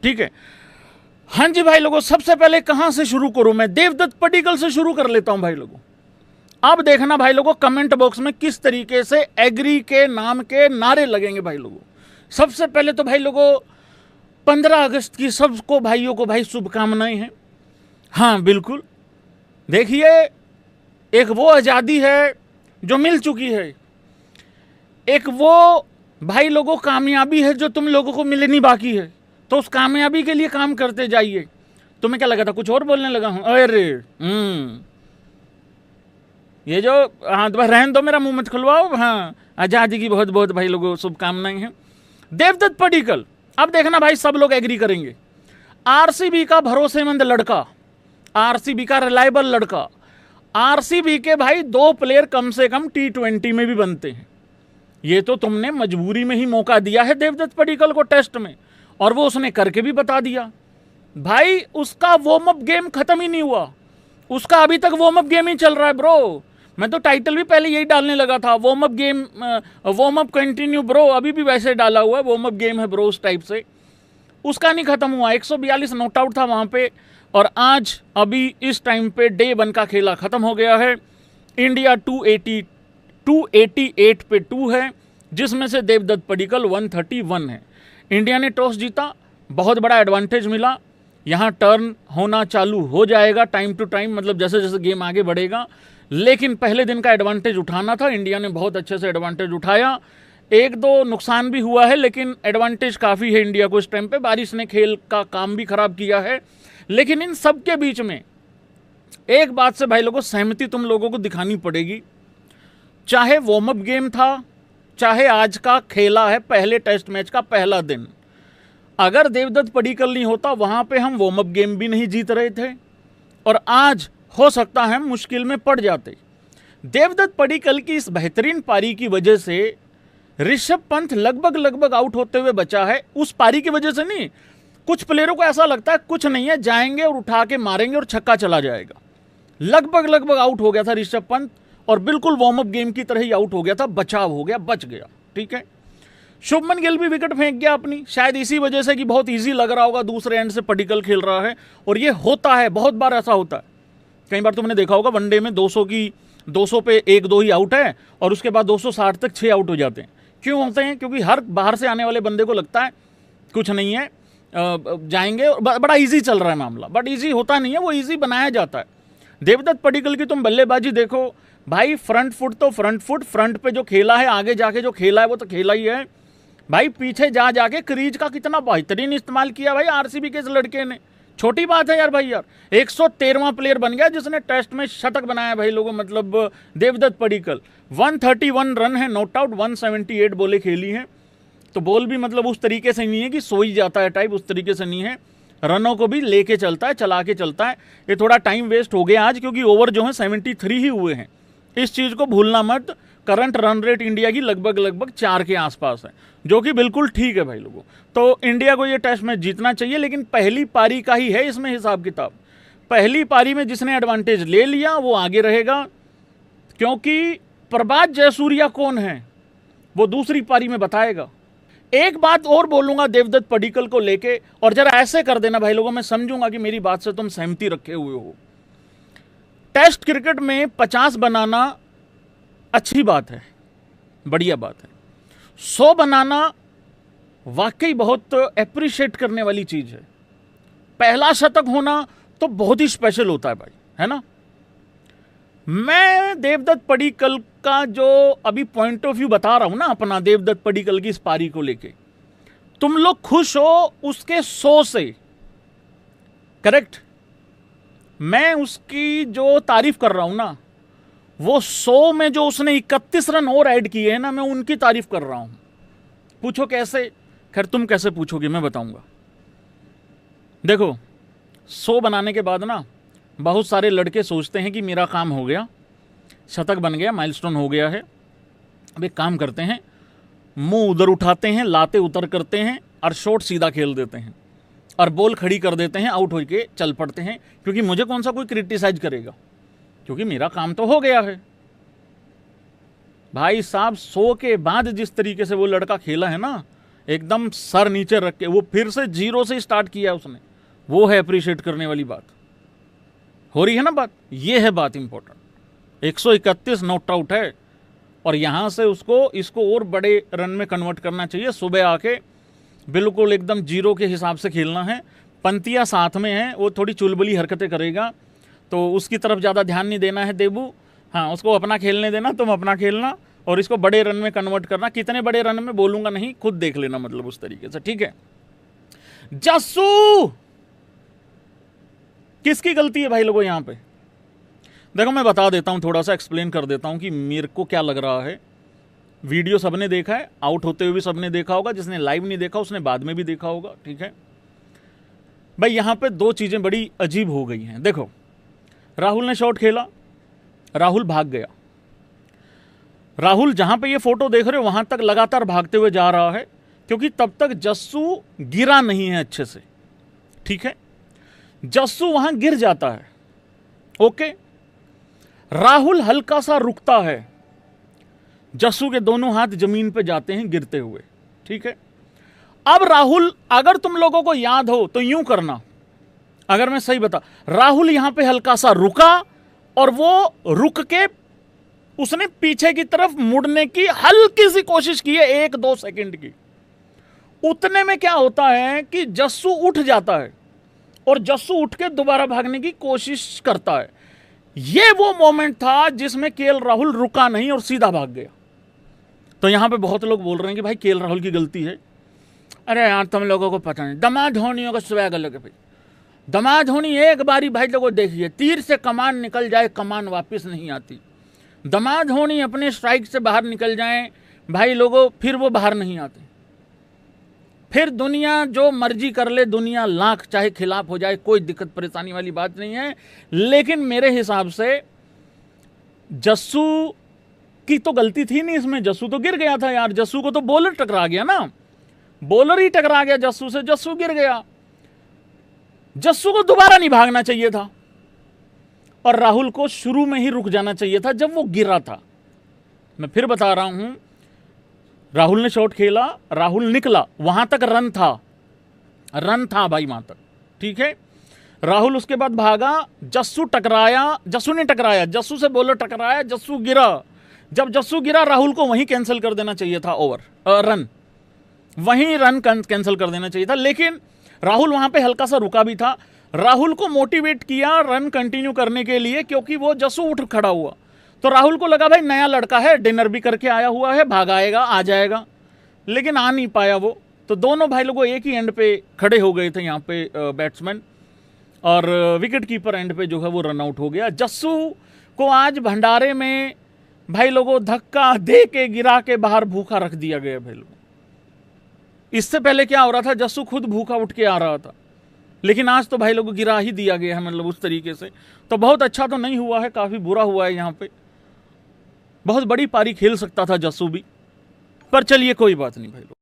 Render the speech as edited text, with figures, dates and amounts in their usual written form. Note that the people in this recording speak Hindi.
ठीक है। हाँ जी भाई लोगों, सबसे पहले कहां से शुरू करूं मैं? देवदत्त पडिक्कल से शुरू कर लेता हूं भाई लोगों। अब देखना भाई लोगों कमेंट बॉक्स में किस तरीके से एग्री के नाम के नारे लगेंगे भाई लोगों। सबसे पहले तो भाई लोगों 15 अगस्त की सबको भाइयों को भाई शुभकामनाएं हैं। हाँ बिल्कुल, देखिए एक वो आज़ादी है जो मिल चुकी है, एक वो भाई लोगों कामयाबी है जो तुम लोगों को मिलनी बाकी है। तो उस कामयाबी के लिए काम करते जाइए। तुम्हें क्या लगा था कुछ और बोलने लगा हूं? अरे ये जो, हाँ तो रहने दो, मेरा मुंह मत खुलवाओ। हाँ, आज़ादी की बहुत बहुत भाई लोगों शुभकामनाएं हैं। देवदत्त पडिक्कल, अब देखना भाई सब लोग एग्री करेंगे। आरसीबी का भरोसेमंद लड़का, आरसीबी का रिलायबल लड़का, आरसीबी के भाई 2 प्लेयर कम से कम T20 में भी बनते हैं। ये तो तुमने मजबूरी में ही मौका दिया है देवदत्त पडिक्कल को टेस्ट में, और वो उसने करके भी बता दिया। भाई उसका वार्म अप गेम खत्म ही नहीं हुआ, उसका अभी तक वार्म अप गेम ही चल रहा है ब्रो। मैं तो टाइटल भी पहले यही डालने लगा था, warm up game, warm up continue bro. अभी भी वैसे डाला हुआ है, वार्म अप गेम है ब्रो उस टाइप से। उसका नहीं खत्म हुआ, 142 नॉट आउट था वहां पे, और आज अभी इस टाइम पे डे 1 का खेला खत्म हो गया है। इंडिया 288 पे 2 है, जिसमें से देवदत्त पडिक्कल 131 है। इंडिया ने टॉस जीता, बहुत बड़ा एडवांटेज मिला। यहाँ टर्न होना चालू हो जाएगा टाइम टू टाइम, मतलब जैसे जैसे गेम आगे बढ़ेगा। लेकिन पहले दिन का एडवांटेज उठाना था, इंडिया ने बहुत अच्छे से एडवांटेज उठाया। 1-2 नुकसान भी हुआ है, लेकिन एडवांटेज काफ़ी है इंडिया को इस टाइम पे। बारिश ने खेल का काम भी खराब किया है, लेकिन इन सब के बीच में एक बात से भाई लोगों सहमति तुम लोगों को दिखानी पड़ेगी। चाहे वार्म अप गेम था, चाहे आज का खेला है पहले टेस्ट मैच का पहला दिन, अगर देवदत्त पडिक्कल नहीं होता वहां पे हम वार्म अप गेम भी नहीं जीत रहे थे, और आज हो सकता है मुश्किल में पड़ जाते। देवदत्त पडिक्कल की इस बेहतरीन पारी की वजह से ऋषभ पंत लगभग आउट होते हुए बचा है। उस पारी की वजह से नहीं, कुछ प्लेयरों को ऐसा लगता है कुछ नहीं है, जाएंगे और उठा के मारेंगे और छक्का चला जाएगा। लगभग आउट हो गया था ऋषभ पंत, और बिल्कुल वार्म अप गेम की तरह ही आउट हो गया था, बचाव हो गया, बच गया। ठीक है, शुभमन गिल भी विकेट फेंक गया अपनी, शायद इसी वजह से कि बहुत इजी लग रहा होगा, दूसरे एंड से पडिक्कल खेल रहा है। और ये होता है, बहुत बार ऐसा होता है। कई बार तुमने देखा होगा वनडे में 200 पे 1-2 ही आउट है, और उसके बाद 260 तक 6 आउट हो जाते हैं। क्यों होते हैं? क्योंकि हर बाहर से आने वाले बंदे को लगता है कुछ नहीं है, जाएंगे, बड़ा इजी चल रहा है मामला। बट इजी होता नहीं है, वो इजी बनाया जाता है। देवदत्त पडिक्कल की तुम बल्लेबाजी देखो भाई, फ्रंट फुट तो फ्रंट फुट, फ्रंट पे जो खेला है, आगे जाके जो खेला है वो तो खेला ही है भाई। पीछे जा जाके क्रीज का कितना बेहतरीन इस्तेमाल किया भाई आरसीबी के इस लड़के ने। छोटी बात है यार भाई, यार 113वां प्लेयर बन गया जिसने टेस्ट में शतक बनाया भाई लोगों, मतलब देवदत्त पडिक्कल। 131 रन है, नॉट आउट, 178 बॉलें खेली हैं। तो बॉल भी मतलब उस तरीके से नहीं है कि सो ही जाता है टाइप, उस तरीके से नहीं है, रनों को भी लेके चलता है, चला के चलता है। ये थोड़ा टाइम वेस्ट हो गया आज, क्योंकि ओवर जो है 73 ही हुए हैं। इस चीज़ को भूलना मत। करंट रन रेट इंडिया की लगभग 4 के आसपास है, जो कि बिल्कुल ठीक है भाई लोगों। तो इंडिया को ये टेस्ट मैच जीतना चाहिए, लेकिन पहली पारी का ही है इसमें हिसाब किताब। पहली पारी में जिसने एडवांटेज ले लिया वो आगे रहेगा, क्योंकि प्रभात जयसूर्या कौन है वो दूसरी पारी में बताएगा। एक बात और बोलूंगा देवदत्त पडिक्कल को लेके, और जरा ऐसे कर देना भाई लोगों, मैं समझूंगा कि मेरी बात से तुम सहमति रखे हुए हो। टेस्ट क्रिकेट में 50 बनाना अच्छी बात है, बढ़िया बात है। 100 बनाना वाकई बहुत एप्रिशिएट करने वाली चीज है। पहला शतक होना तो बहुत ही स्पेशल होता है भाई, है ना। मैं देवदत्त पडिक्कल का जो अभी पॉइंट ऑफ व्यू बता रहा हूं ना अपना, देवदत्त पडिक्कल की इस पारी को लेके, तुम लोग खुश हो उसके 100 से, करेक्ट। मैं उसकी जो तारीफ कर रहा हूं ना, वो 100 में जो उसने 31 रन और ऐड किए हैं ना, मैं उनकी तारीफ कर रहा हूं। पूछो कैसे? खैर तुम कैसे पूछोगे मैं बताऊंगा। देखो 100 बनाने के बाद ना बहुत सारे लड़के सोचते हैं कि मेरा काम हो गया, शतक बन गया, माइलस्टोन हो गया है। अब एक काम करते हैं, मुंह उधर उठाते हैं, लाते उतर करते हैं, और शॉट सीधा खेल देते हैं, और बॉल खड़ी कर देते हैं, आउट होके चल पड़ते हैं, क्योंकि मुझे कौन सा कोई क्रिटिसाइज करेगा, क्योंकि मेरा काम तो हो गया है। भाई साहब 100 के बाद जिस तरीके से वो लड़का खेला है ना, एकदम सर नीचे रख के वो फिर से जीरो से स्टार्ट किया उसने, वो है अप्रिशिएट करने वाली बात। हो रही है ना बात, ये है बात इंपॉर्टेंट। 131 नॉट आउट है और यहां से इसको और बड़े रन में कन्वर्ट करना चाहिए। सुबह आके बिल्कुल एकदम जीरो के हिसाब से खेलना है। पंतिया साथ में है, वो थोड़ी चुलबुली हरकतें करेगा तो उसकी तरफ ज़्यादा ध्यान नहीं देना है देबू। हाँ, उसको अपना खेलने देना, तुम अपना खेलना और इसको बड़े रन में कन्वर्ट करना। कितने बड़े रन में बोलूंगा नहीं, खुद देख लेना, मतलब उस तरीके से, ठीक है। जस्सू, किसकी गलती है भाई लोगों यहां पे? देखो मैं बता देता हूं, थोड़ा सा एक्सप्लेन कर देता हूं कि मेरे को क्या लग रहा है। वीडियो सबने देखा है, आउट होते हुए भी सबने देखा होगा, जिसने लाइव नहीं देखा उसने बाद में भी देखा होगा, ठीक है भाई। यहां पे दो चीजें बड़ी अजीब हो गई हैं। देखो, राहुल ने शॉट खेला, राहुल भाग गया। राहुल जहां पे ये फोटो देख रहे हो वहां तक लगातार भागते हुए जा रहा है, क्योंकि तब तक जस्सू गिरा नहीं है अच्छे से, ठीक है। जस्सू वहां गिर जाता है, ओके। राहुल हल्का सा रुकता है, जस्सू के दोनों हाथ जमीन पे जाते हैं गिरते हुए, ठीक है। अब राहुल, अगर तुम लोगों को याद हो तो यूं करना, अगर मैं सही बता, राहुल यहां पे हल्का सा रुका और वो रुक के उसने पीछे की तरफ मुड़ने की हल्की सी कोशिश की है, 1-2 सेकंड की। उतने में क्या होता है कि जस्सू उठ जाता है और जस्सू उठ के दोबारा भागने की कोशिश करता है। यह वो मोमेंट था जिसमें केएल राहुल रुका नहीं और सीधा भाग गया। तो यहां पे बहुत लोग बोल रहे हैं कि भाई केएल राहुल की गलती है। अरे यार, तुम लोगों को पता नहीं, दमा धोनियों का स्वैग अलग है भाई। दमा धोनी एक बारी भाई लोगों देखिए, तीर से कमान निकल जाए, कमान वापस नहीं आती। दमा धोनी अपने स्ट्राइक से बाहर निकल जाए भाई लोगों, फिर वो बाहर नहीं आते। फिर दुनिया जो मर्जी कर ले, दुनिया लाख चाहे खिलाफ हो जाए, कोई दिक्कत परेशानी वाली बात नहीं है। लेकिन मेरे हिसाब से जस्सू की तो गलती थी नहीं इसमें, जस्सू तो गिर गया था यार। जस्सू को तो बॉलर टकरा गया ना, बॉलर ही टकरा गया जस्सू से, जस्सू गिर गया। जस्सू को दोबारा नहीं भागना चाहिए था और राहुल को शुरू में ही रुक जाना चाहिए था जब वो गिरा था। मैं फिर बता रहा हूं, राहुल ने शॉट खेला, राहुल निकला, वहां तक रन था भाई वहां तक, ठीक है। राहुल उसके बाद भागा, जस्सू टकराया, जस्सू ने टकराया, जस्सू से बॉलर टकराया, जस्सू गिरा। जब जस्सू गिरा, राहुल को वहीं कैंसिल कर देना चाहिए था रन, वहीं रन कैंसिल कर देना चाहिए था। लेकिन राहुल वहां पे हल्का सा रुका भी था, राहुल को मोटिवेट किया रन कंटिन्यू करने के लिए, क्योंकि वो जस्सू उठ खड़ा हुआ तो राहुल को लगा भाई नया लड़का है, डिनर भी करके आया हुआ है, भागाएगा, आ जाएगा। लेकिन आ नहीं पाया वो, तो दोनों भाई लोगों एक ही एंड पे खड़े हो गए थे यहाँ पे बैट्समैन, और विकेट कीपर एंड पे जो है वो रन आउट हो गया। जस्सू को आज भंडारे में भाई लोगों धक्का दे के गिरा के बाहर भूखा रख दिया गया भाई लोगों। इससे पहले क्या हो रहा था, जस्सू खुद भूखा उठ के आ रहा था, लेकिन आज तो भाई लोगों गिरा ही दिया गया है, मतलब उस तरीके से। तो बहुत अच्छा तो नहीं हुआ है, काफी बुरा हुआ है यहाँ पे। बहुत बड़ी पारी खेल सकता था जस्सू भी, पर चलिए कोई बात नहीं भाई लोग।